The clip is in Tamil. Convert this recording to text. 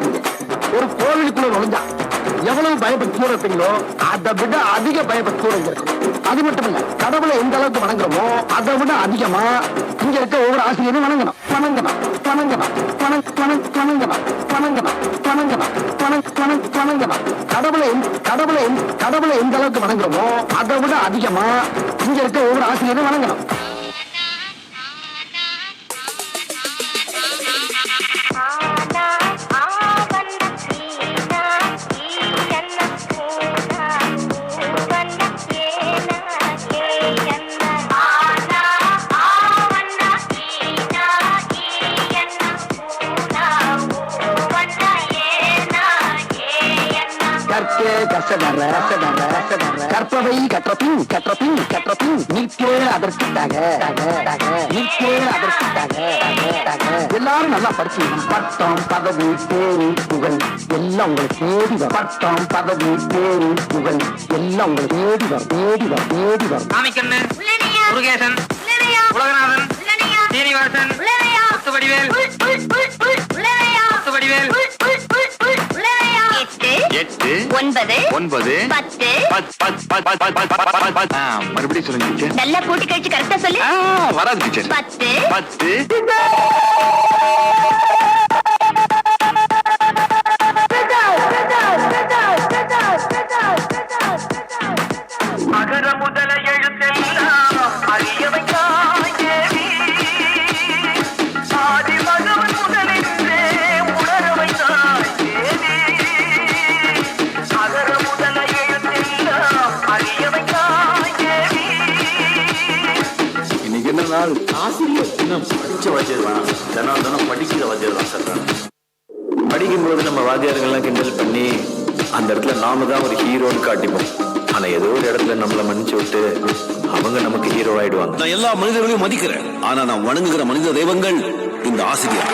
வச்சிருக்கீங்க. ஒரு கோவிலுக்குள்ள நுழைஞ்சா எவ்வளவு பயபக்தியோட இருப்பீங்களோ அதை விட அதிக பயபக்தியோட இங்க இருக்கும். அது மட்டும் இல்ல, கடவுளை எந்த அளவுக்கு வணங்குறோமோ அதை விட அதிகமா இங்க இருக்க ஒவ்வொரு ஆசிரியரும் வணங்கணும் வணங்கணும் வணங்கணும் வணங்கணும் வணங்கணும் வணங்கணும் வணங்கணும். கடவுளை எந்த அளவுக்கு வணங்குறோமோ அதை விட அதிகமா இங்க இருக்க ஒவ்வொரு ஆசிரியரும் வணங்கணும். கற்பவை கற்றபின் எல்லாரும் நல்லா படிச்சு பட்டம் பதவி பேரு புகழ் எல்லாம் உங்களை தேடி வரும். பட்டம் பதவி பேரு புகழ் எல்லாம் உங்களை தேடி வரும் தேடி வரும் தேடி வரும். சாமிக்கண்ணு, முருகேசன், உலகநாதன், சீனிவாசன், முத்துவடிவேல், முத்துவடிவேல். 8 9 10 மறுபடியும் சொல்லுங்க டீச்சர். நல்லா கூட்டி கழிச்சு கரெக்டா சொல்லு. வராது டீச்சர். 10 அகர முதல எழுத்தெல்லாம் அறியவை தாயேவி ஆதி மகவன் முதலின்றே உணரவை தாயேவி அகர முதல எழுத்தெல்லாம் அறியவை தாயேவி. இன்னைக்கு என்ன நாள்? ஆசிரியர் தினம். படிச்ச வாத்தியார் வேணாம், தினம் படிக்கிற வாத்தியார் தான் சார். படிக்கும்போது நம்ம வாத்தியார்கள்லாம் கிண்டல் பண்ணி அந்த இடத்துல நாம தான் ஒரு ஹீரோன்னு காட்டிப்போம். ஆனா ஏதோ ஒரு இடத்துல நம்மள மன்னிச்சு விட்டு அவங்க நமக்கு ஹீரோ ஆயிடுவாங்க. நான் எல்லா மனிதர்களையும் மதிக்கிறேன், ஆனா நான் வணங்குகிற மனித தெய்வங்கள் இந்த ஆசிரியர்.